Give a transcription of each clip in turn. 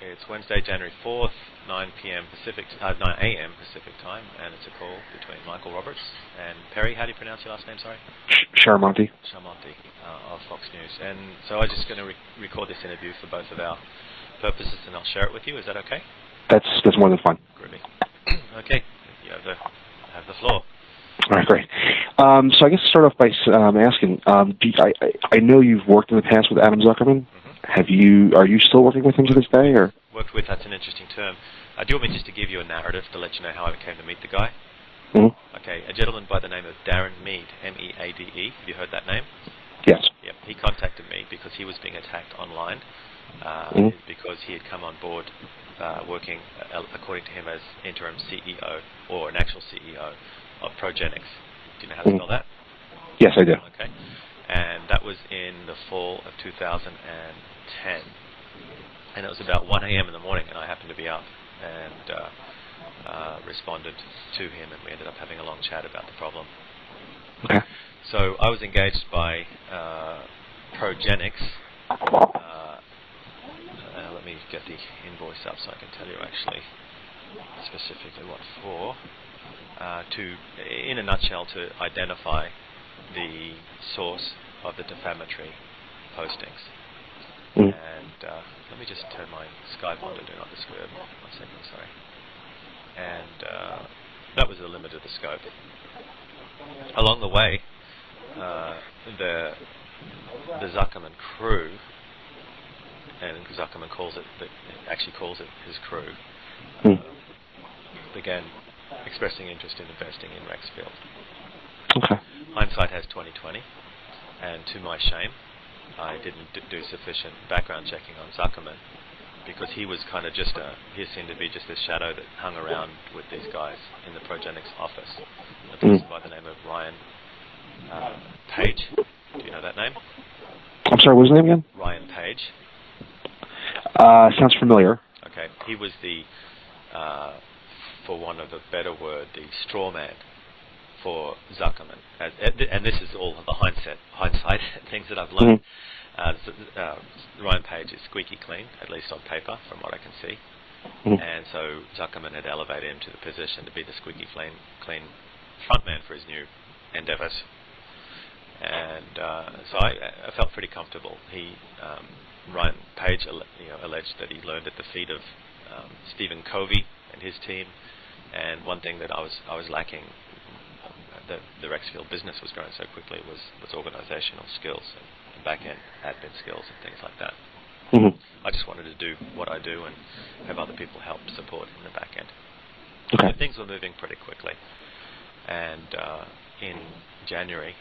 It's Wednesday, January 4th, 9 a.m. Pacific time, and it's a call between Michael Roberts and Perry. How do you pronounce your last name, sorry? Chiaramonte. Chiaramonte of Fox News. And so I'm just going to record this interview for both of our purposes, and I'll share it with you. Is that okay? That's more than fun. Groovy. Okay, you have the floor. All right, great. So I guess to start off by asking, I know you've worked in the past with Adam Zuckerman. Are you still working with him to this day, or? Worked with, that's an interesting term. Do you want me just to give you a narrative to let you know how I came to meet the guy? Mm-hmm. Okay, a gentleman by the name of Darren Meade, M-E-A-D-E. Have you heard that name? Yes. Yep. He contacted me because he was being attacked online because he had come on board working, according to him, as interim CEO or an actual CEO of Progenics. Do you know how to spell that? Yes, I do. Okay. And that was in the fall of 2010. And it was about 1 a.m. in the morning, and I happened to be up and responded to him, and we ended up having a long chat about the problem. Okay. So I was engaged by Progenics. Let me get the invoice up so I can tell you actually specifically what for. In a nutshell, to identify the source of the defamatory postings. And let me just turn my Skype on to do not disturb. 1 second, sorry. And that was the limit of the scope. Along the way, the Zuckerman crew, and Zuckerman actually calls it his crew, began expressing interest in investing in Rexfield. Okay. Hindsight has 20/20, and to my shame, I didn't do sufficient background checking on Zuckerman because he was kind of he seemed to be just a shadow that hung around with these guys in the Progenics office. A person by the name of Ryan Page. Do you know that name? I'm sorry, what was his name again? Ryan Page. Sounds familiar. Okay, he was for want of a better word, the straw man for Zuckerman. And this is all the hindsight things that I've learned. Ryan Page is squeaky clean, at least on paper, from what I can see. And so Zuckerman had elevated him to the position to be the squeaky clean frontman for his new endeavours. And so I felt pretty comfortable. Ryan Page alleged that he learned at the feet of Stephen Covey and his team. And one thing that I was lacking, the Rexfield business was growing so quickly, was organisational skills and back-end admin skills and things like that. I just wanted to do what I do and have other people help support in the back end. Okay. So things were moving pretty quickly. And in January,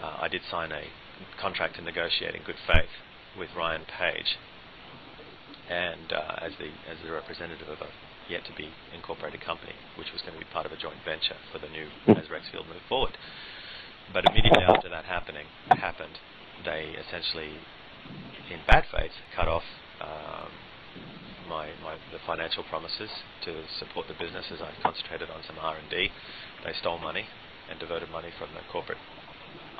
I did sign a contract to negotiate in good faith with Ryan Page, and as the representative of a yet-to-be incorporated company, which was going to be part of a joint venture for the new as Rexfield moved forward. But immediately after that happened, they essentially, in bad faith, cut off the financial promises to support the business as I concentrated on some R&D. They stole money and diverted money from the corporate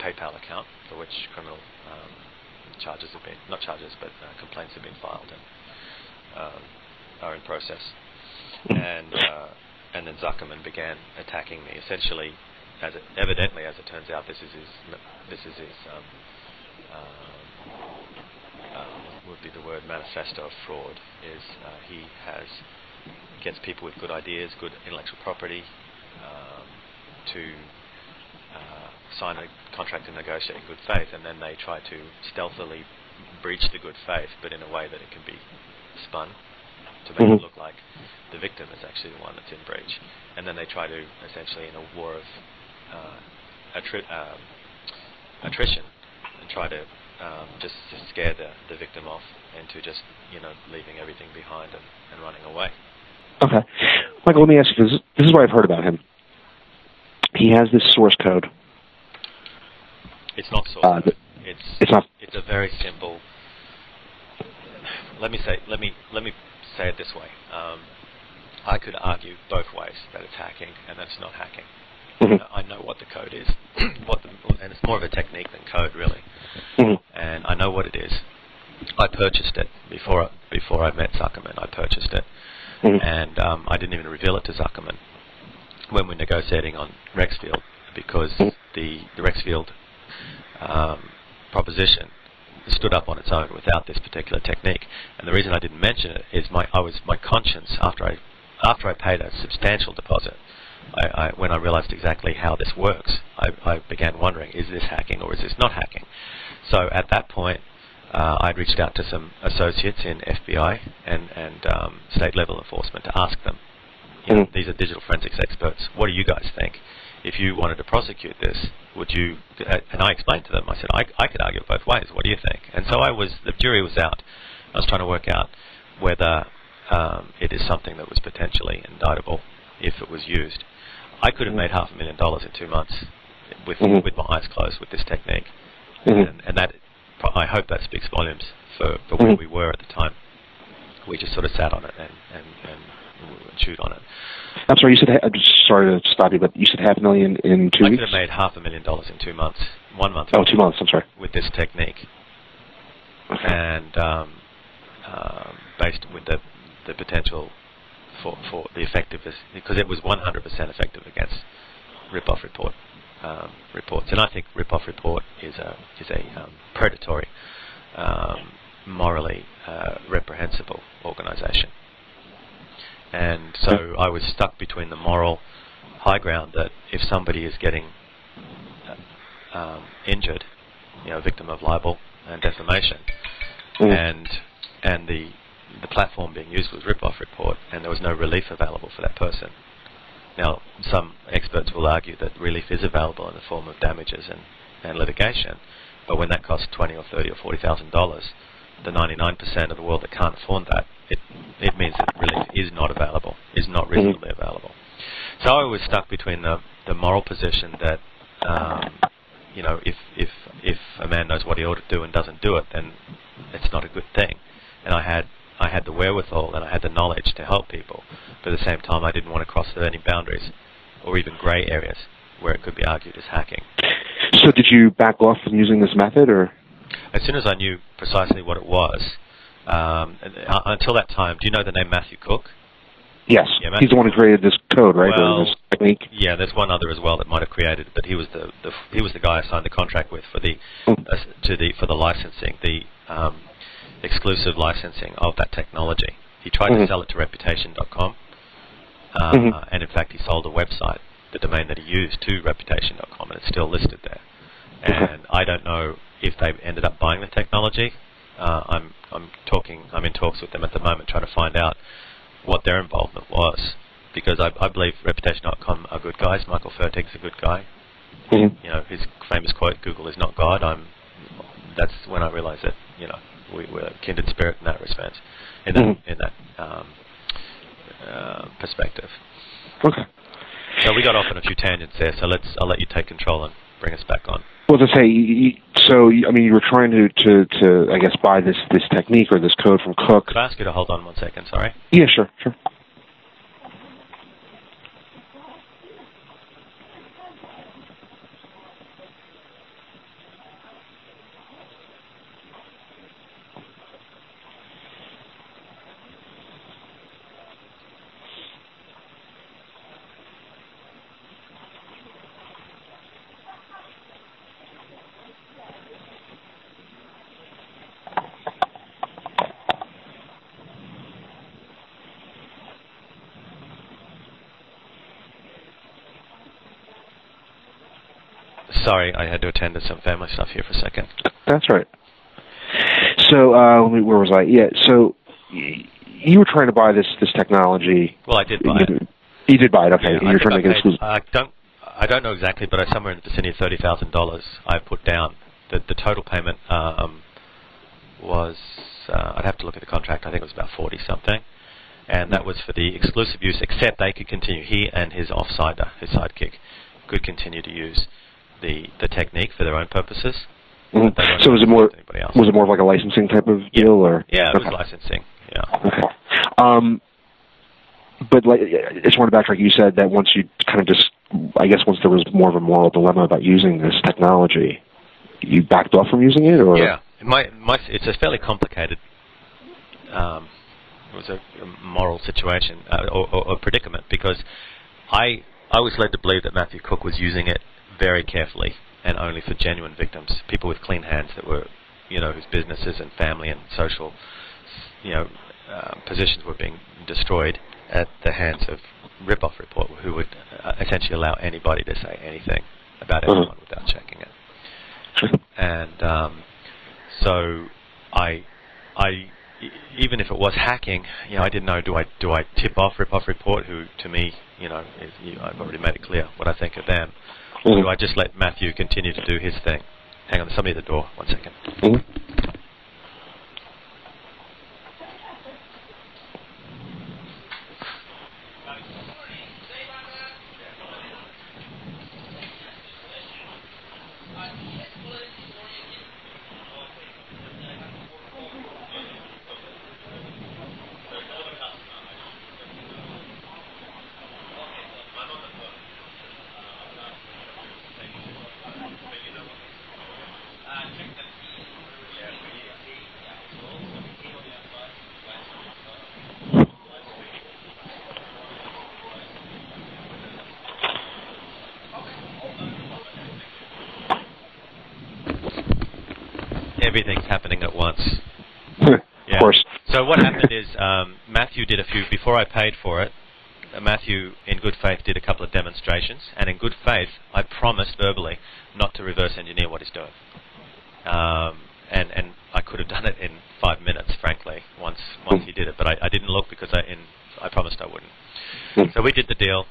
PayPal account, for which criminal complaints have been filed and are in process. And then Zuckerman began attacking me. Essentially, evidently, as it turns out, this is his would be the word manifesto of fraud. Is he gets people with good ideas, good intellectual property, to sign a contract and negotiate in good faith, and then they try to stealthily breach the good faith, but in a way that it can be spun to make it look like the victim is actually the one that's in breach. And then they try to, essentially, in a war of attrition, and try to just scare the victim off into just, leaving everything behind and running away. Okay. Michael, let me ask you, this is what I've heard about him. He has this source code. It's not source code. It's not. It's a very simple. Let me say it this way. I could argue both ways that it's hacking and that it's not hacking. I know what the code is, and it's more of a technique than code, really. And I know what it is. I purchased it before I met Zuckerman. I purchased it, and I didn't even reveal it to Zuckerman when we're negotiating on Rexfield, because the Rexfield proposition stood up on its own without this particular technique. And the reason I didn't mention it is my conscience after I paid a substantial deposit. When I realized exactly how this works, I began wondering, is this hacking or is this not hacking? So at that point, I'd reached out to some associates in FBI and state level enforcement to ask them, these are digital forensics experts, what do you guys think? If you wanted to prosecute this, would you? And I explained to them, I said, I could argue it both ways, what do you think? And so the jury was out. I was trying to work out whether it is something that was potentially indictable if it was used. I could have made $500,000 in 2 months with my eyes closed with this technique. And that, I hope that speaks volumes for where we were at the time. We just sort of sat on it and chewed on it. I'm sorry, you said, I'm just sorry to stop you, but you said $500,000 in 2 weeks? I could have made $500,000 in 2 months. 1 month. Oh, 2 months, I'm sorry. With this technique. Okay. And based with the potential for the effectiveness, because it was 100% effective against rip-off reports. And I think rip-off report is a predatory, morally reprehensible organisation. And so I was stuck between the moral high ground that if somebody is getting injured, victim of libel and defamation, and the platform being used was rip-off report, and there was no relief available for that person. Now, some experts will argue that relief is available in the form of damages and litigation, but when that costs $20,000 or $30,000 or $40,000, the 99% of the world that can't afford that, it means that relief is not available, is not reasonably available. So I was stuck between the moral position that if a man knows what he ought to do and doesn't do it, then it's not a good thing. And I had the wherewithal and I had the knowledge to help people, but at the same time I didn't want to cross any boundaries or even grey areas where it could be argued as hacking. So did you back off from using this method, or? As soon as I knew precisely what it was, until that time, do you know the name Matthew Cook? Yes, yeah, he's the one who created this code, right? Well, or this technique. Yeah, there's one other as well that might have created it, but he was the guy I signed the contract with for the licensing, the exclusive licensing of that technology. He tried to sell it to Reputation.com, and in fact he sold a website, the domain that he used, to Reputation.com, and it's still listed there. And I don't know if they ended up buying the technology. I'm in talks with them at the moment, trying to find out what their involvement was, because I believe Reputation.com are good guys. Michael Fertig's a good guy. His famous quote, "Google is not God." That's when I realized that we're kindred spirit in that respect, in that perspective. Okay. So we got off on a few tangents there. So I'll let you take control and bring us back on. Well, to say, you were trying to I guess, buy this technique or this code from Cook. Could I ask you to hold on 1 second? Sorry. Yeah, sure. Sorry, I had to attend to some family stuff here for a second. That's right. So, where was I? Yeah, so you were trying to buy this technology. Well, I did buy it. You did buy it, okay. Yeah, you're trying to make it exclusive. I don't know exactly, but somewhere in the vicinity of $30,000 I put down. The total payment was, I'd have to look at the contract, I think it was about 40-something. And that was for the exclusive use, except they could continue, he and his offsider, his sidekick, could continue to use the technique for their own purposes. So was it more of like a licensing type of deal, or? Yeah, it was licensing. Yeah. Okay. But I just want to backtrack. You said that once you kind of once there was more of a moral dilemma about using this technology, you backed off from using it, or? it's a fairly complicated. It was a moral situation or predicament because I was led to believe that Matthew Cook was using it very carefully and only for genuine victims, people with clean hands that were, whose businesses and family and social, positions were being destroyed at the hands of rip-off report, who would essentially allow anybody to say anything about anyone without checking it. And so I even if it was hacking, I didn't know, do I tip off rip-off report, who to me, I've already made it clear what I think of them, or do I just let Matthew continue to do his thing? Hang on, there's somebody at the door. 1 second. Everything's happening at once. Of course. So what happened is Matthew did a few, before I paid for it, Matthew, in good faith, did a couple of demonstrations, and in good faith, I promised verbally not to reverse engineer what he's doing. And I could have done it in 5 minutes, frankly, once he did it, but I didn't look because I promised I wouldn't. So we did the deal,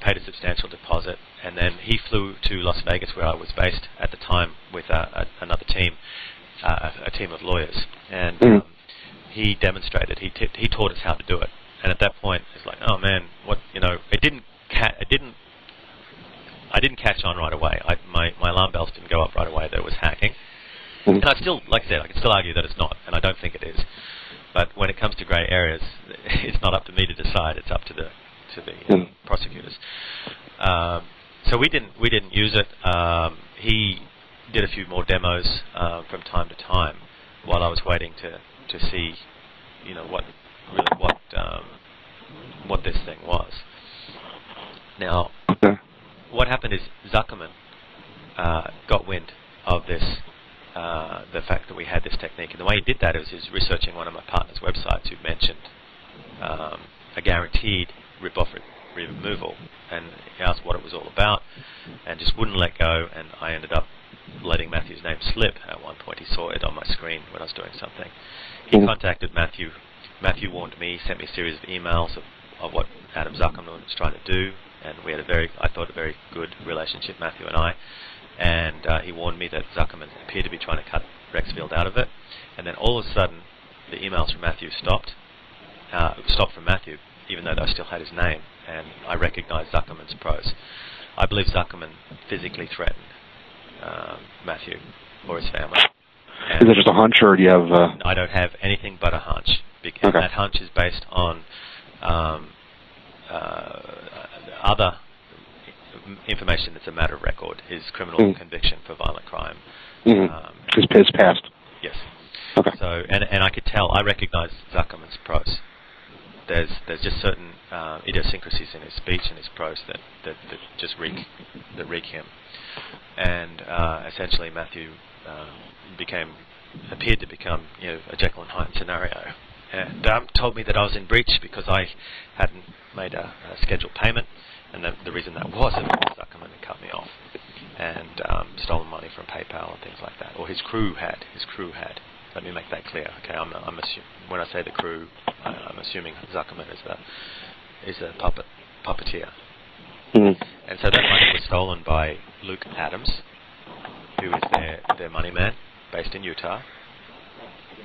paid a substantial deposit, and then he flew to Las Vegas, where I was based at the time, with another team, a team of lawyers, and he demonstrated. He taught us how to do it, and at that point, it's like, oh man, I didn't catch on right away. My alarm bells didn't go up right away that it was hacking, and I still, like I said, I can still argue that it's not, and I don't think it is. But when it comes to grey areas, it's not up to me to decide. It's up to the prosecutors. So we didn't use it. He did a few more demos from time to time while I was waiting to see, what this thing was. Now, what happened is Zuckerman got wind of this, the fact that we had this technique, and the way he did that was he was researching one of my partner's websites who mentioned a guaranteed rip-off removal, and he asked what it was all about, and just wouldn't let go, and I ended up letting Matthew's name slip at one point. He saw it on my screen when I was doing something. He contacted Matthew. Matthew warned me, sent me a series of emails of what Adam Zuckerman was trying to do, and we had a very good relationship, Matthew and I, and he warned me that Zuckerman appeared to be trying to cut Rexfield out of it, and then all of a sudden the emails from Matthew stopped from Matthew, even though I still had his name, and I recognized Zuckerman's pros. I believe Zuckerman physically threatened Matthew or his family. And is that just a hunch, or do you have... I don't have anything but a hunch. And that hunch is based on other information that's a matter of record, his criminal conviction for violent crime. His past. Yes. Okay. So, and I could tell, I recognize Zuckerman's pros. There's just certain idiosyncrasies in his speech and his prose that just reek him. And essentially Matthew appeared to become a Jekyll and Hyde scenario, and told me that I was in breach because I hadn't made a scheduled payment, and the reason that was Zuckerman had cut me off and stolen money from PayPal and things like that, or his crew had. Let me make that clear. Okay, when I say the crew, I'm assuming Zuckerman is a puppeteer. And so that money was stolen by Luke Adams, who is their money man, based in Utah,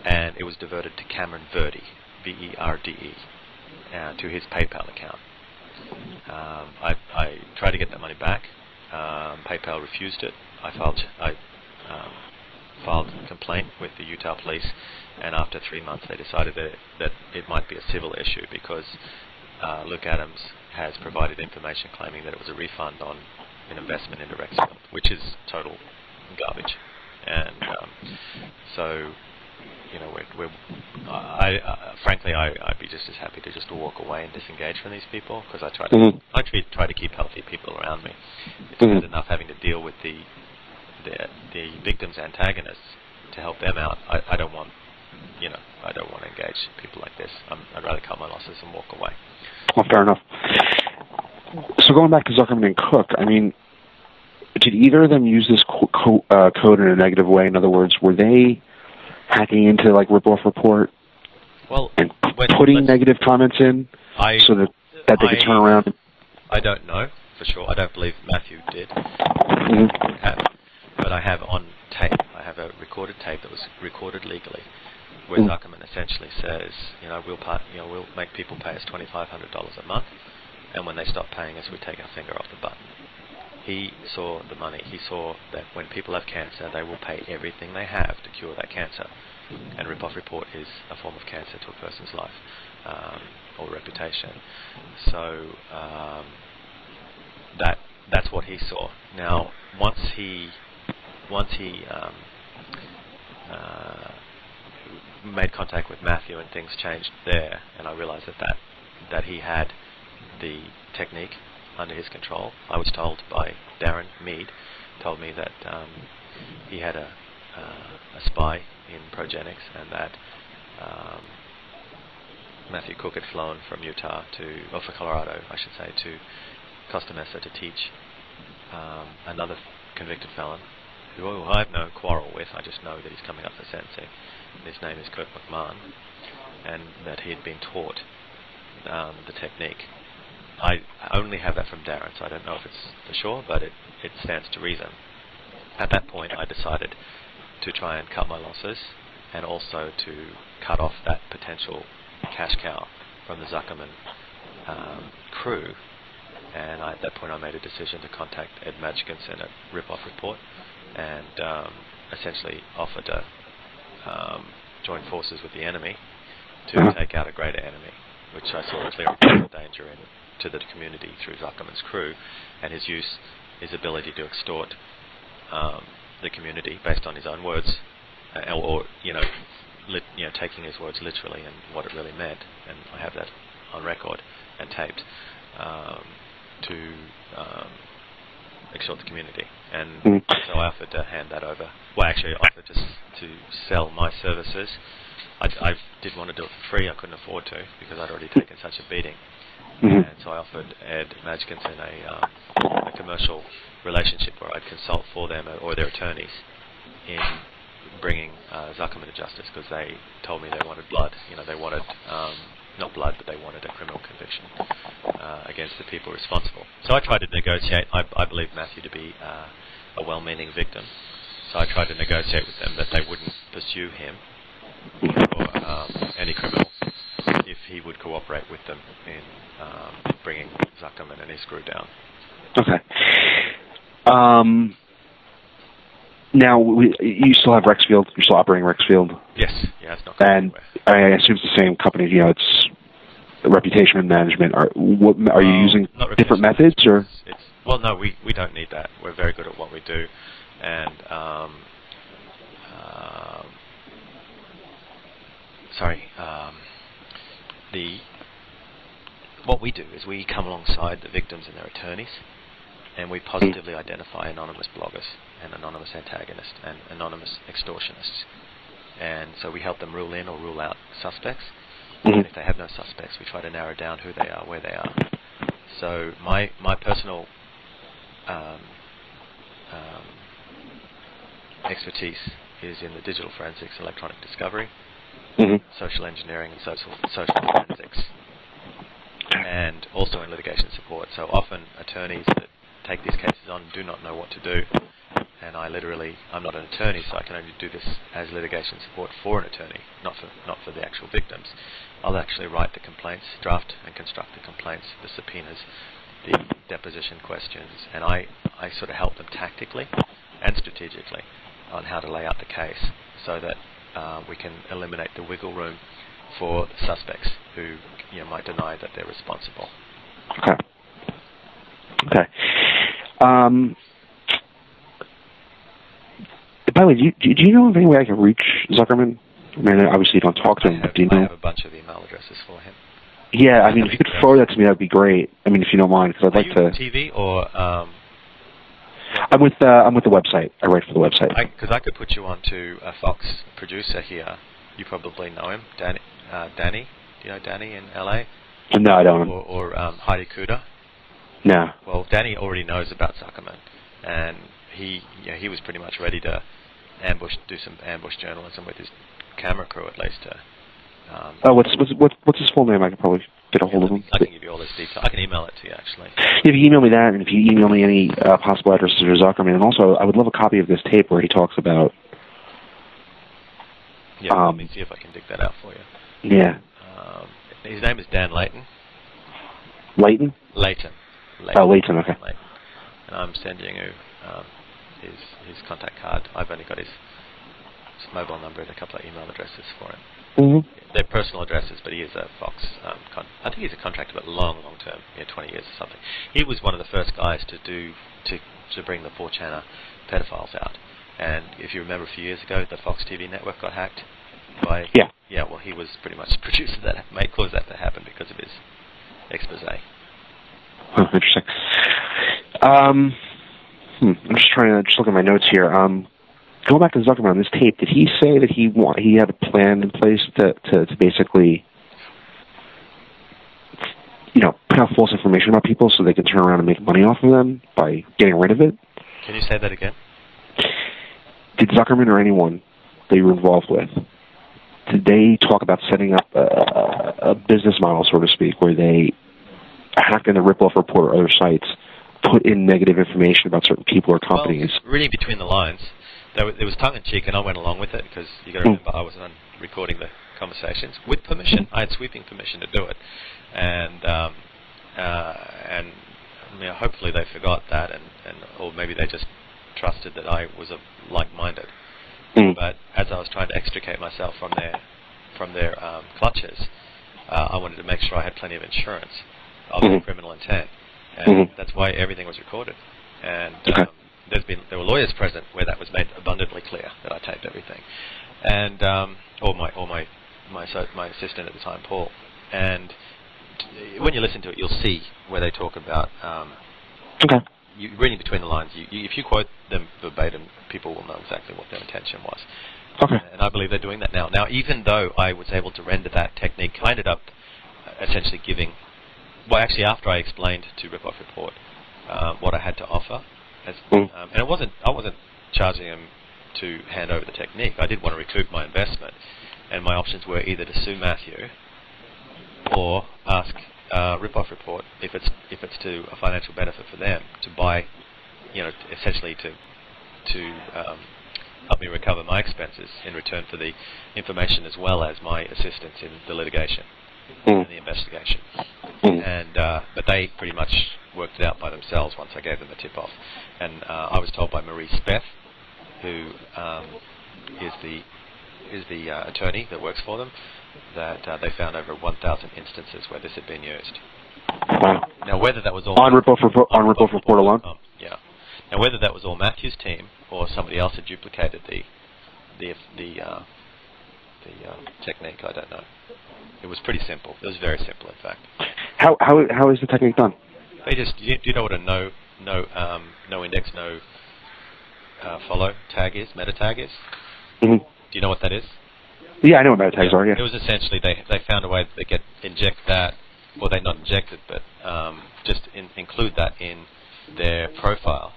and it was diverted to Cameron Verde, Verde, to his PayPal account. I tried to get that money back. PayPal refused it. I filed a complaint with the Utah police, and after 3 months they decided that it might be a civil issue because Luke Adams has provided information claiming that it was a refund on an investment into Rexfield, which is total garbage. And so, you know, frankly, I'd be just as happy to just walk away and disengage from these people, because I try to keep healthy people around me. It's good enough having to deal with the victims' antagonists to help them out. I don't want to engage people like this. I'd rather cut my losses and walk away. Well, fair enough. So going back to Zuckerman and Cook, I mean, did either of them use this code in a negative way? In other words, were they hacking into like Ripoff Report and putting negative comments in so that they could turn around? I don't know for sure. I don't believe Matthew did. But I have on tape. I have a recorded tape that was recorded legally, where Zuckerman essentially says, we'll make people pay us $2,500 a month, and when they stop paying us, we take our finger off the button. He saw the money. He saw that when people have cancer, they will pay everything they have to cure that cancer. And Ripoff Report is a form of cancer to a person's life or reputation. So that's what he saw. Now, once he made contact with Matthew and things changed there, and I realized that he had the technique under his control. I was told by Darren Mead, told me that he had a spy in Progenics, and that Matthew Cook had flown from for Colorado, I should say, to Costa Mesa to teach another convicted felon, who I have no quarrel with. I just know that he's coming up for sentencing. His name is Kurt McMahon, and that he had been taught the technique. I only have that from Darren, so I don't know if it's for sure, but it stands to reason. At that point, I decided to try and cut my losses, and also to cut off that potential cash cow from the Zuckerman crew. And at that point, I made a decision to contact Ed Madkinson at Ripoff Report, and essentially offer to join forces with the enemy to take out a greater enemy, which I saw a clear danger in to the community through Zuckerman's crew, and his ability to extort the community based on his own words, or taking his words literally and what it really meant. And I have that on record and taped to extort the community. And so I offered to hand that over. Well, actually, I offered to sell my services. I did want to do it for free. I couldn't afford to, because I'd already taken such a beating. And so I offered Ed Madkinson a commercial relationship where I'd consult for them or their attorneys in bringing Zuckerman to justice, because they told me they wanted blood. They wanted not blood, but they wanted a criminal conviction against the people responsible. So I tried to negotiate. I believe Matthew to be a well-meaning victim, so I tried to negotiate with them that they wouldn't pursue him or any criminal if he would cooperate with them in bringing Zuckerman and his crew down. Okay. Now, you still have Rexfield? You're still operating Rexfield? Yes. Yeah, it's not going anywhere. I assume it's the same company. It's reputation and management. Are you using different methods, or? Well, no, we don't need that. We're very good at what we do, and what we do is we come alongside the victims and their attorneys, and we positively identify anonymous bloggers and anonymous antagonists and anonymous extortionists. And so we help them rule in or rule out suspects. And if they have no suspects, we try to narrow down who they are, where they are. So my personal expertise is in the digital forensics, electronic discovery, social engineering, and social forensics, and also in litigation support. So often attorneys that take these cases on do not know what to do, and I'm not an attorney, so I can only do this as litigation support for an attorney, not for the actual victims. I'll actually write the complaints, draft and construct the complaints, the subpoenas, the deposition questions, and I sort of help them tactically and strategically on how to lay out the case, so that we can eliminate the wiggle room for suspects who might deny that they're responsible. Okay. By the way, do you know of any way I can reach Zuckerman? I mean, obviously you don't talk to him, but do you know? I have a bunch of email addresses for him. Yeah, I mean, if you could forward that to me, that'd be great. I mean, if you don't mind, because I'd like to. TV or? I'm with the website. I write for the website. Because I could put you on to a Fox producer here. You probably know him, Danny. Do you know Danny in LA? No, I don't. Or Heidi Kuda. No. Well, Danny already knows about Zuckerman, and he was pretty much ready to do some ambush journalism with his camera crew at least. What's his full name? I could probably get a hold of him. I can give you all this detail. I can email it to you actually. If you email me that, and if you email me any possible addresses for Zuckerman, and also I would love a copy of this tape where he talks about. Yeah, let me see if I can dig that out for you. Yeah. His name is Dan Layton. Layton? Layton. Oh, Layton, okay. Layton. And I'm sending you his contact card. I've only got his mobile number and a couple of email addresses for him. Mm-hmm. They're personal addresses, but he is a Fox. I think he's a contractor, but long term, 20 years or something. He was one of the first guys to bring the 4chaner pedophiles out. And if you remember, a few years ago, the Fox TV network got hacked by. Yeah. Well, he was pretty much the producer that caused that to happen because of his expose. Oh, interesting. I'm just looking at my notes here. Going back to Zuckerman on this tape, did he say that he had a plan in place to basically, put out false information about people so they can turn around and make money off of them by getting rid of it? Can you say that again? Did Zuckerman or anyone that you were involved with, did they talk about setting up a business model, so to speak, where they hack in the Ripoff Report or other sites, put in negative information about certain people or companies? Well, reading between the lines, there was tongue-in-cheek, and I went along with it because you got to remember I was on recording the conversations with permission. I had sweeping permission to do it, and hopefully they forgot that, or maybe they just trusted that I was like-minded. But as I was trying to extricate myself from their clutches, I wanted to make sure I had plenty of insurance of criminal intent, and that's why everything was recorded. And there were lawyers present where that was made abundantly clear that I taped everything, and or my assistant at the time, Paul. And when you listen to it, you'll see where they talk about. You reading between the lines, if you quote them verbatim, people will know exactly what their intention was. Okay. And I believe they're doing that now. Now, even though I was able to render that technique, I ended up essentially giving. Well, actually, after I explained to Ripoff Report what I had to offer, and I wasn't charging him to hand over the technique. I did want to recoup my investment, and my options were either to sue Matthew or ask Ripoff Report if it's to a financial benefit for them to buy, essentially to help me recover my expenses in return for the information as well as my assistance in the litigation and the investigation. And but they pretty much worked it out by themselves once I gave them the tip-off. And I was told by Marie Speth, who is the attorney that works for them, that they found over 1,000 instances where this had been used. Wow. Now, whether that was all on Ripoff Report alone. Yeah. Now, whether that was all Matthew's team or somebody else had duplicated the technique, I don't know. It was pretty simple. It was very simple, in fact. How is the technique done? They just do you know what a no index, no follow tag is? Meta tag is? Mm-hmm. Do you know what that is? Yeah, I know what meta tags are. Yeah. It was essentially they found a way that they could inject that, or they not inject it, but just include that in their profile,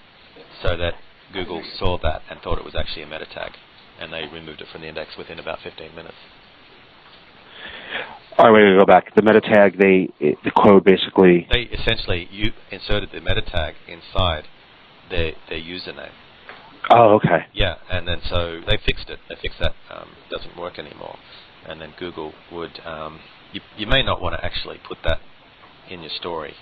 so that Google saw that and thought it was actually a meta tag, and they removed it from the index within about 15 minutes. All right, wait, go back. The meta tag, the code basically. They essentially you inserted the meta tag inside their username. Oh, okay. Yeah, and then so they fixed it. They fixed that. Doesn't work anymore. And then Google would. You may not want to actually put that in your story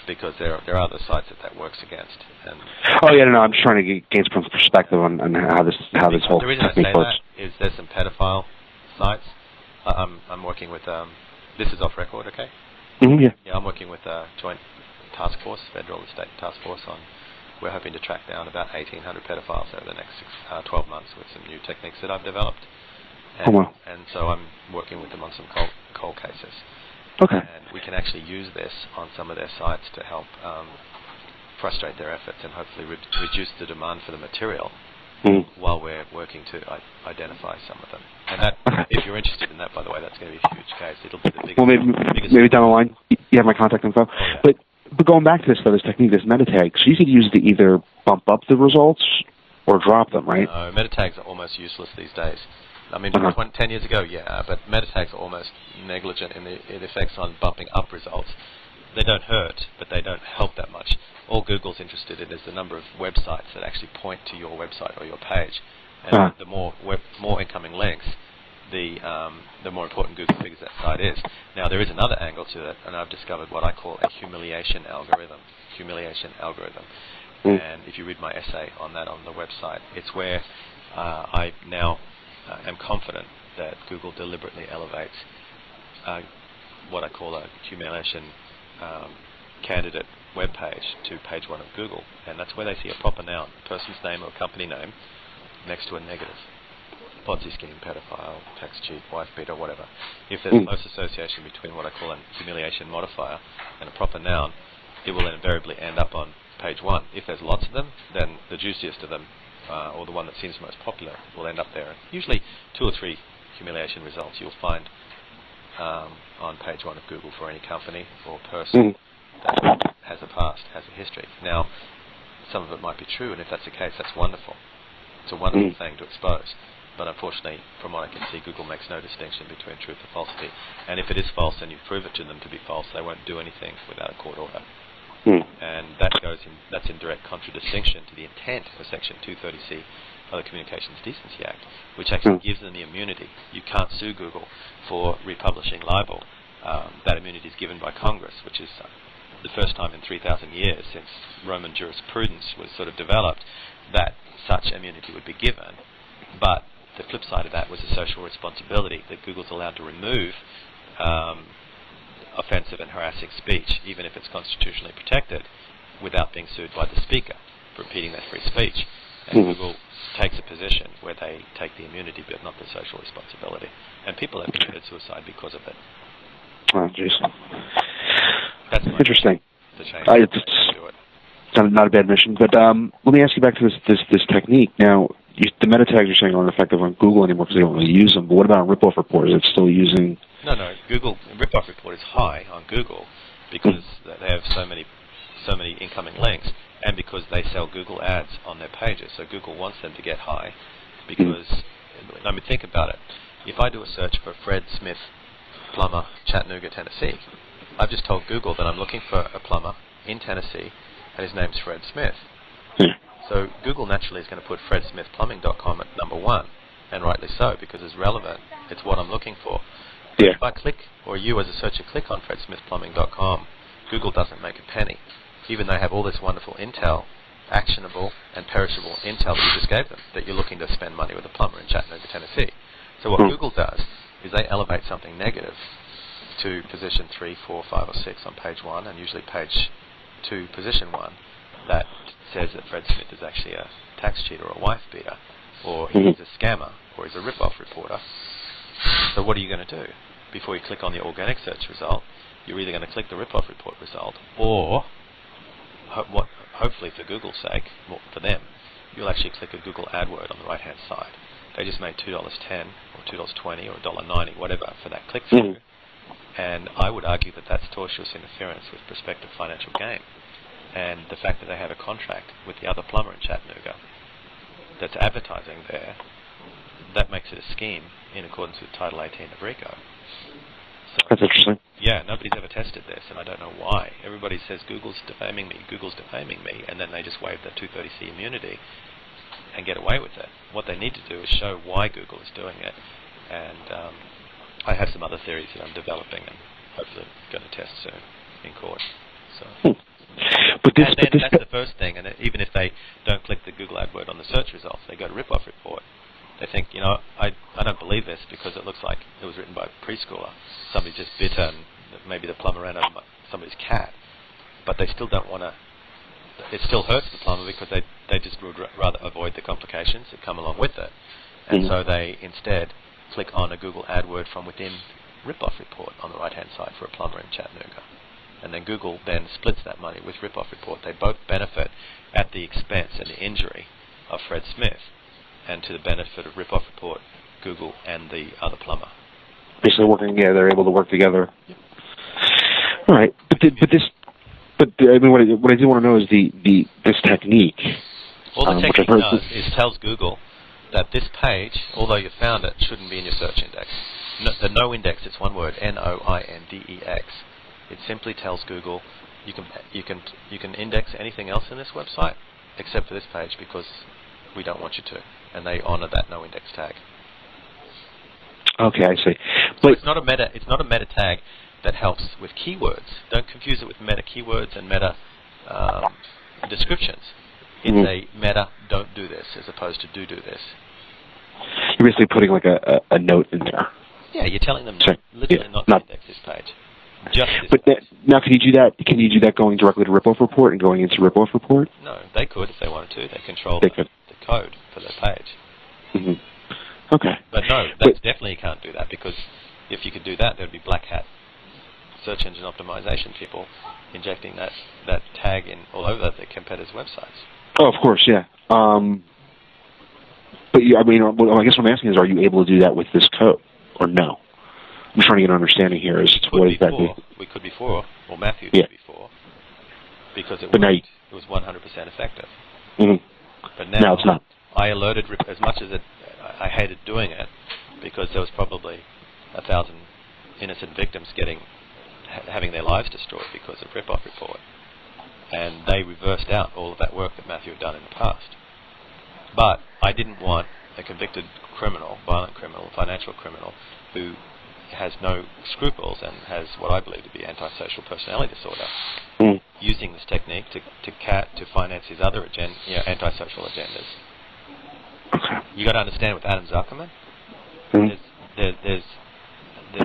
because there are other sites that works against. And no, I'm just trying to gain some perspective on how this whole the reason technique I say works. that is there's some pedophile sites. I'm working with. This is off record, okay? Mm-hmm, yeah. Yeah, I'm working with a joint task force, federal and state task force on we're hoping to track down about 1,800 pedophiles over the next 12 months with some new techniques that I've developed. And so I'm working with them on some cold cases. Okay. And we can actually use this on some of their sites to help frustrate their efforts and hopefully reduce the demand for the material while we're working to identify some of them. And that, if you're interested in that, by the way, that's going to be a huge case. It'll be the biggest. Well, maybe down the line, you have my contact info. Oh, yeah. But going back to this, though, this technique, this meta tag, so you could use it to either bump up the results or drop them, right? No, meta tags are almost useless these days. I mean, 10 years ago, yeah, but meta tags are almost negligent in the effects on bumping up results. They don't hurt, but they don't help that much. All Google's interested in is the number of websites that actually point to your website or your page. And the more incoming links, the more important Google figures that site is. Now, there is another angle to it, and I've discovered what I call a humiliation algorithm. And if you read my essay on that on the website, it's where I now am confident that Google deliberately elevates what I call a humiliation candidate web page to page 1 of Google, and that's where they see a proper noun, person's name or company name, next to a negative. Ponzi scheme, pedophile, tax cheat, wife beater, whatever. If there's a close association between what I call a humiliation modifier and a proper noun, it will invariably end up on page 1. If there's lots of them, then the juiciest of them, or the one that seems most popular, will end up there. Usually 2 or 3 humiliation results you'll find on page 1 of Google for any company or person that has a past, has a history. Now, some of it might be true, and if that's the case, that's wonderful. It's a wonderful thing to expose. But unfortunately, from what I can see, Google makes no distinction between truth and falsity. And if it is false and you prove it to them to be false, they won't do anything without a court order. And that's in direct contradistinction to the intent of Section 230C of the Communications Decency Act, which actually gives them the immunity. You can't sue Google for republishing libel. That immunity is given by Congress, which is the first time in 3,000 years since Roman jurisprudence was sort of developed that such immunity would be given. But the flip side of that was a social responsibility that Google's allowed to remove offensive and harassing speech, even if it's constitutionally protected, without being sued by the speaker for impeding their free speech. And Google takes a position where they take the immunity but not the social responsibility. And people have committed suicide because of it. Oh, jeez. That's interesting. The change do it. It's not a bad mission. But let me ask you back to this technique. Now, the meta tags you're saying aren't effective on Google anymore because they don't really use them. But what about a rip-off report? Is it still using... No. Google rip-off report is high on Google because they have so many incoming links, and because they sell Google ads on their pages. So Google wants them to get high because, I mean, think about it. If I do a search for Fred Smith, plumber, Chattanooga, Tennessee, I've just told Google that I'm looking for a plumber in Tennessee, and his name's Fred Smith. So Google naturally is going to put fredsmithplumbing.com at number 1, and rightly so, because it's relevant. It's what I'm looking for. But if I click, or you as a searcher click on fredsmithplumbing.com, Google doesn't make a penny, even though they have all this wonderful intel, actionable and perishable intel that you just gave them, that you're looking to spend money with a plumber in Chattanooga, Tennessee. So what Google does is they elevate something negative to position 3, 4, 5, or 6 on page 1, and usually page 2, position 1, that says that Fred Smith is actually a tax cheater or a wife beater, or he's a scammer, or he's a rip-off reporter. So what are you going to do? Before you click on the organic search result, you're either going to click the rip-off report result, or, hopefully for Google's sake, for them, you'll actually click a Google AdWord on the right-hand side. They just made $2.10 or $2.20 or $1.90, whatever, for that click-through. And I would argue that that's tortious interference with prospective financial gain. And the fact that they have a contract with the other plumber in Chattanooga that's advertising there, that makes it a scheme in accordance with Title 18 of RICO. So, that's interesting. Yeah, nobody's ever tested this, and I don't know why. Everybody says Google's defaming me, and then they just waive their 230C immunity and get away with it. What they need to do is show why Google is doing it, and I have some other theories that I'm developing and hopefully going to test soon in court. So. That's the first thing, and even if they don't click the Google AdWord on the search results, they go to rip-off report. They think, I don't believe this because it looks like it was written by a preschooler. Somebody just bit and maybe the plumber ran over somebody's cat. But they still don't want to it still hurts the plumber because they just would rather avoid the complications that come along with it. And so they instead click on a Google AdWord from within rip-off report on the right-hand side for a plumber in Chattanooga. And then Google then splits that money with rip-off report. They both benefit at the expense and the injury of Fred Smith, and to the benefit of rip-off report, Google and the other plumber. Basically working together, they're able to work together. Yep. All right, but I mean, what I do want to know is this technique. All the technique does is tells Google that this page, although you found it, shouldn't be in your search index. The no index, it's one word, NOINDEX. It simply tells Google you can index anything else in this website except for this page because we don't want you to, and they honor that no index tag. Okay, I see. But it's not a meta tag that helps with keywords. Don't confuse it with meta keywords and meta descriptions. It's a meta don't do this as opposed to do this. You're basically putting like a note in there. Yeah, you're telling them literally not to index this page. Just this page. Now, can you do that? Can you do that going directly to rip-off report and going into rip-off report? No, they could if they wanted to. They control the code for their page. Okay. But no, definitely you can't do that, because if you could do that, there'd be black hat search engine optimization people injecting that tag in all over the competitors' websites. Oh, of course, yeah. But I mean, I guess what I'm asking is, are you able to do that with this code, or no? I'm trying to get an understanding here. What does that mean? We could before, or Matthew did before, because it was 100% effective. But now it's not. I alerted, as much as I hated doing it, because there was probably 1,000 innocent victims having their lives destroyed because of rip-off report. And they reversed out all of that work that Matthew had done in the past. But I didn't want a convicted criminal, violent criminal, financial criminal, who has no scruples and has what I believe to be antisocial personality disorder, using this technique to finance his other antisocial agendas. You got to understand with Adam Zuckerman, there's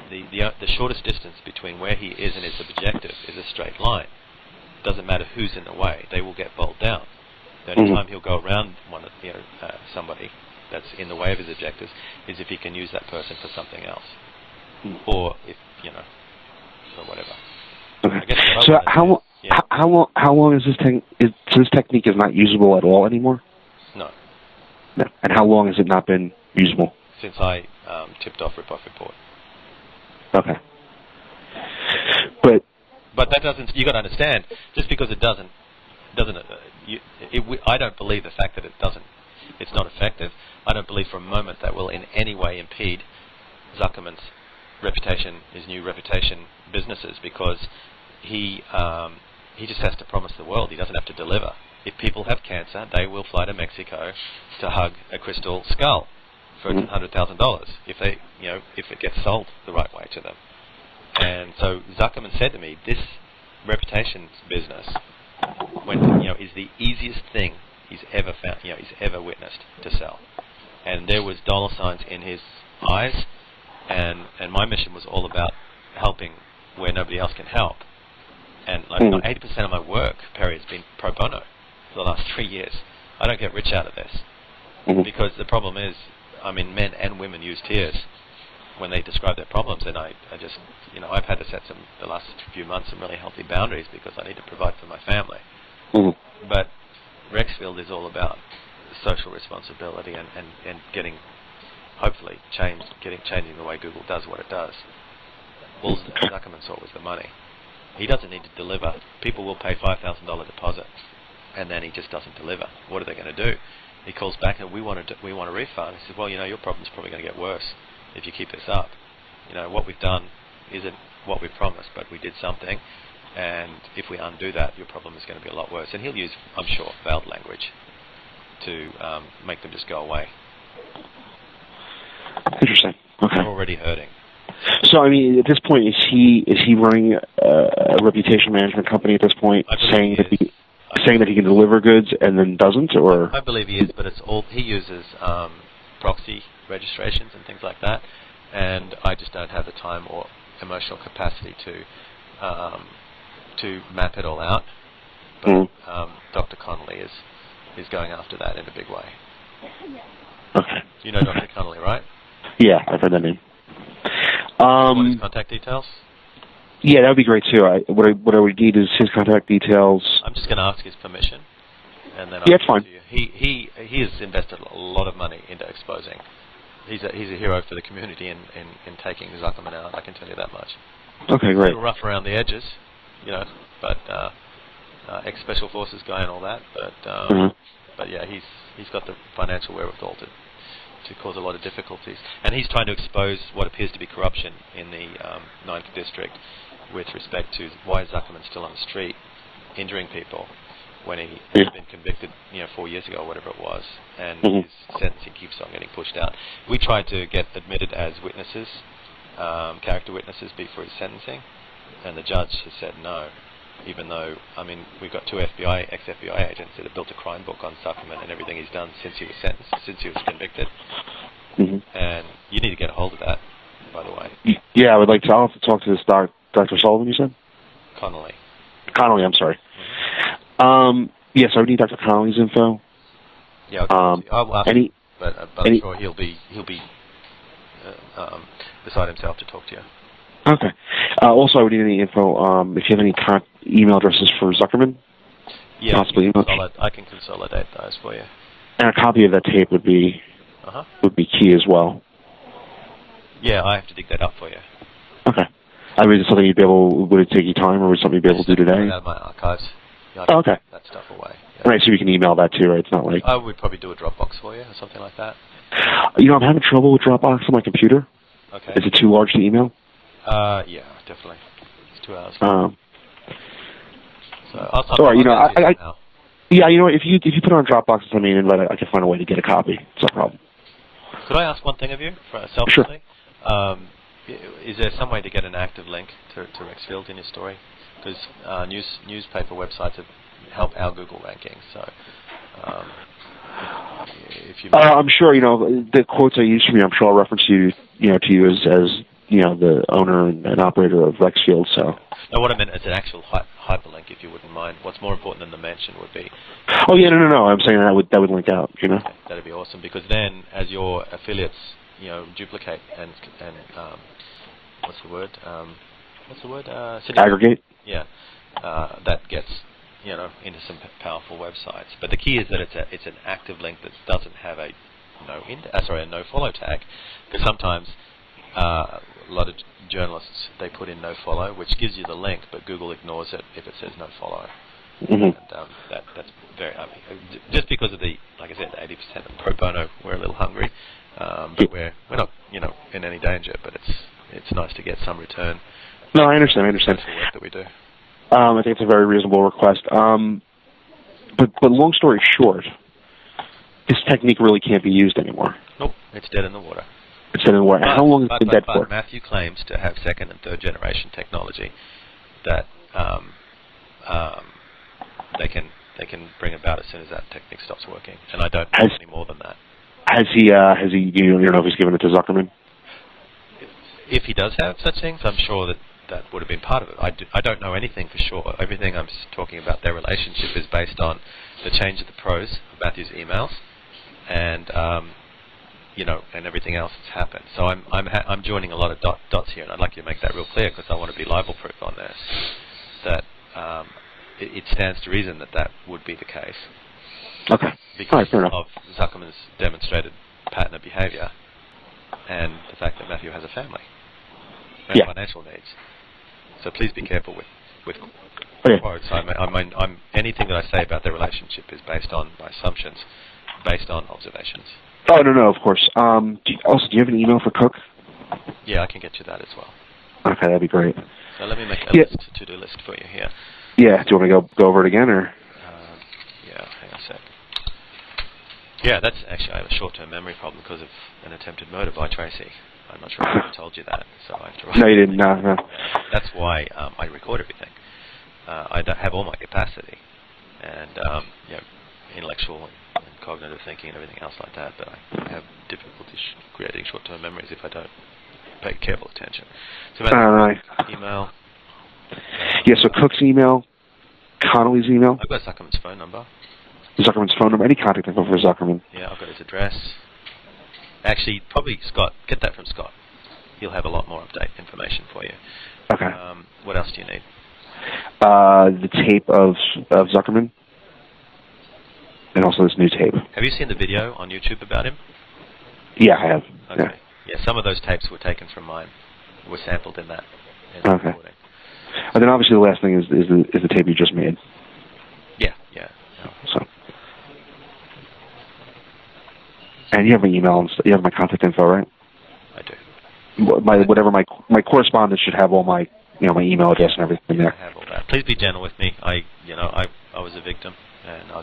the shortest distance between where he is and his objective is a straight line. Doesn't matter who's in the way; they will get bowled down. The only time he'll go around somebody that's in the way of his objectives is if he can use that person for something else, or if or whatever. Okay. I guess so how long is this this technique is not usable at all anymore? No. No. And how long has it not been usable? Since I tipped off rip-off report. Okay. But that doesn't. You got to understand. Just because it doesn't. I don't believe the fact that it's not effective. I don't believe for a moment that will in any way impede Zuckerman's reputation, his new reputation businesses, because he just has to promise the world. He doesn't have to deliver. If people have cancer, they will fly to Mexico to hug a crystal skull for $100,000 if it gets sold the right way to them. And so Zuckerman said to me, this reputation business is the easiest thing he's ever found, he's ever witnessed to sell. And there was dollar signs in his eyes, and my mission was all about helping where nobody else can help. And 80% of my work, Perry, has been pro bono for the last 3 years. I don't get rich out of this, because the problem is, men and women use tears when they describe their problems, and I just, I've had to set the last few months, some really healthy boundaries because I need to provide for my family. But Rexfield is all about social responsibility and getting, hopefully, changing the way Google does what it does. All Zuckerman saw was the money. He doesn't need to deliver. People will pay $5,000 deposit, and then he just doesn't deliver. What are they going to do? He calls back and we want a refund. He says, well, your problem's probably going to get worse if you keep this up. What we've done isn't what we promised, but we did something, and if we undo that, your problem is going to be a lot worse. And he'll use, I'm sure, veiled language to make them just go away. Interesting. Okay. They're already hurting. So, at this point, is he running a reputation management company at this point, saying that he can deliver goods and then doesn't, or? I believe he is, but it's all he uses proxy registrations and things like that, and I just don't have the time or emotional capacity to map it all out. but Dr. Connolly is going after that in a big way. Okay. You know Dr. Connolly, right? Yeah, I've heard that name. Want his contact details? Yeah, that would be great too. What I would need is his contact details. I'm just going to ask his permission, and then yeah, it's fine. He has invested a lot of money into exposing. He's a hero for the community in taking Zuckerman out. I can tell you that much. Okay, great. A little rough around the edges, but ex-special forces guy and all that. But yeah, he's got the financial wherewithal to cause a lot of difficulties. And he's trying to expose what appears to be corruption in the 9th District with respect to why is Zuckerman still on the street injuring people when he's been convicted 4 years ago or whatever it was, and his sentencing keeps on getting pushed out. We tried to get admitted as witnesses, character witnesses before his sentencing, and the judge has said no, even though, we've got 2 ex-FBI agents that have built a crime book on Zuckerman and everything he's done since he was sentenced, since he was convicted. And you need to get a hold of that, by the way. Yeah, I would like to. I'll have to talk to this Dr. Sullivan, you said? Connolly, I'm sorry. Yes, I would need Dr. Connolly's info. Yeah, I'll ask him, but I'm sure he'll be beside himself to talk to you. Okay. Also, I would need any info, if you have any email addresses for Zuckerman. Yeah, possibly. I can consolidate those for you. And a copy of that tape would be key as well. Yeah, I have to dig that up for you. Okay. Is it something you'd be able, would it take you time, or would it something you'd be able to do today? Out of my archives. Yeah, okay. That stuff away. Yeah. Right, so you can email that too, right? It's not like... I would probably do a Dropbox for you, or something like that. I'm having trouble with Dropbox on my computer. Okay. Is it too large to email? Yeah, definitely. It's 2 hours. So I'll yeah, if you put it on Dropbox or something, and I can find a way to get a copy. It's no problem. Could I ask one thing of you, selfishly? Sure. Is there some way to get an active link to Rexfield in your story? Because newspaper websites help our Google rankings. So, if you, I'm sure the quotes I use from you. I'm sure I'll reference you, to you as the owner and operator of Rexfield. So. No, what I meant is an actual hyperlink, if you wouldn't mind. What's more important than the mention would be. Oh yeah, no. I'm saying that would link out. Okay, that'd be awesome, because then, as your affiliates, duplicate and what's the word? Aggregate. Yeah, that gets into some powerful websites. But the key is that it's an active link that doesn't have a no follow tag, because sometimes a lot of journalists, they put in no follow, which gives you the link, but Google ignores it if it says no follow. And that's very just because of like I said, 80% of pro bono, we're a little hungry, but we're not in any danger. But it's nice to get some return. No, I understand. For the work that we do. I think it's a very reasonable request. But long story short, this technique really can't be used anymore. Nope, it's dead in the water. It's dead in the water. How long has it been dead for? Matthew claims to have 2nd and 3rd generation technology that they can bring about as soon as that technique stops working, and I don't know any more than that. Has he? You don't know if he's given it to Zuckerman? If he does have such things, I'm sure that would have been part of it. I don't know anything for sure. Everything I'm talking about, their relationship, is based on the change of the prose of Matthew's emails, and and everything else that's happened. So I'm joining a lot of dots here, and I'd like you to make that real clear, because I want to be libel proof on this. That it stands to reason that would be the case. Okay. Because of Zuckerman's demonstrated pattern of behavior, and the fact that Matthew has a family and financial needs. So please be careful with quotes. Anything that I say about their relationship is based on my assumptions, based on observations. Oh, no, of course. Do you have an email for Cook? Yeah, I can get you that as well. Okay, that'd be great. So let me make a to-do list for you here. Yeah, do you want me to go over it again, or? Yeah, hang on a sec. Yeah, that's actually, I have a short-term memory problem because of an attempted murder by Tracy. I'm not sure if I ever told you that, so I have to write. No, you didn't. No. That's why I record everything. I don't have all my capacity, and intellectual and cognitive thinking and everything else like that, but I have difficulty creating short-term memories if I don't pay careful attention. So email. Yeah, so Cook's email, Connolly's email? I've got Zuckerman's phone number. Zuckerman's phone number? Any contact info for Zuckerman? Yeah, I've got his address. Actually, probably Scott. Get that from Scott. He'll have a lot more update information for you. Okay. What else do you need? The tape of Zuckerman, and also this new tape. Have you seen the video on YouTube about him? Yeah, I have. Okay. Yeah, some of those tapes were taken from mine. Were sampled in that. Okay. Recording. And then obviously the last thing is the tape you just made. Yeah. So. And you have my email and you have my contact info, right? I do. My correspondence should have all my my email address and everything there. I have all that. Please be gentle with me. I was a victim, and I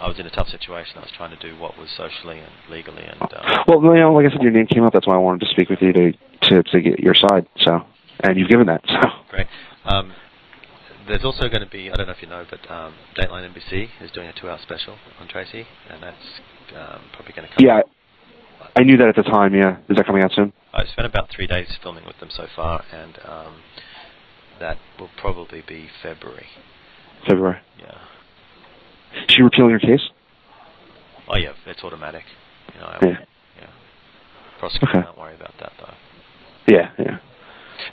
was in a tough situation. I was trying to do what was socially and legally and. Well, like I said, your name came up. That's why I wanted to speak with you to get your side. So, and you've given that. So. Great. There's also going to be, I don't know if you know, but Dateline NBC is doing a 2-hour special on Tracy, and that's probably going to come. Yeah, I knew that at the time. Yeah, is that coming out soon? I spent about 3 days filming with them so far, and that will probably be February. February. Yeah. Is she repealing her case? Oh yeah, it's automatic. Yeah. Prosecutor, don't worry about that though. Yeah.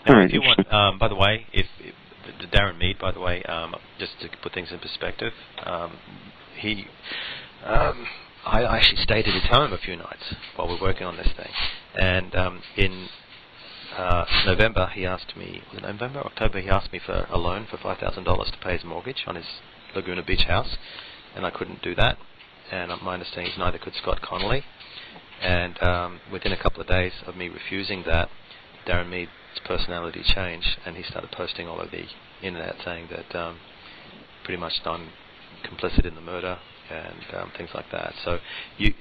Now, if you want, by the way, if Darren Mead, by the way, just to put things in perspective, I actually stayed at his home a few nights while we were working on this thing, and in November he asked me, was it November or October, he asked me for a loan for $5,000 to pay his mortgage on his Laguna Beach house, and I couldn't do that, and my understanding is neither could Scott Connolly, and within a couple of days of me refusing that, Darren Mead's personality changed, and he started posting all over the internet saying that pretty much I'm complicit in the murder and things like that. So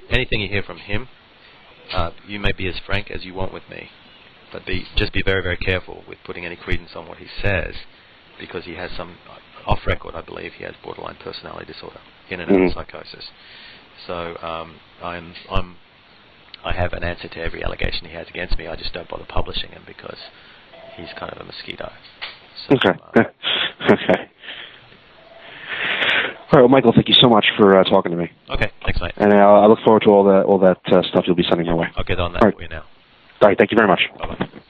anything you hear from him, you may be as frank as you want with me, but just be very, very careful with putting any credence on what he says, because he has some, off record, I believe, he has borderline personality disorder, in and out of psychosis. So I have an answer to every allegation he has against me. I just don't bother publishing him because he's kind of a mosquito. So, okay. Okay. All right, well, Michael, thank you so much for talking to me. Okay, thanks, mate. And I look forward to all that stuff you'll be sending my way. I'll get on that for you now. All right, thank you very much. Bye-bye.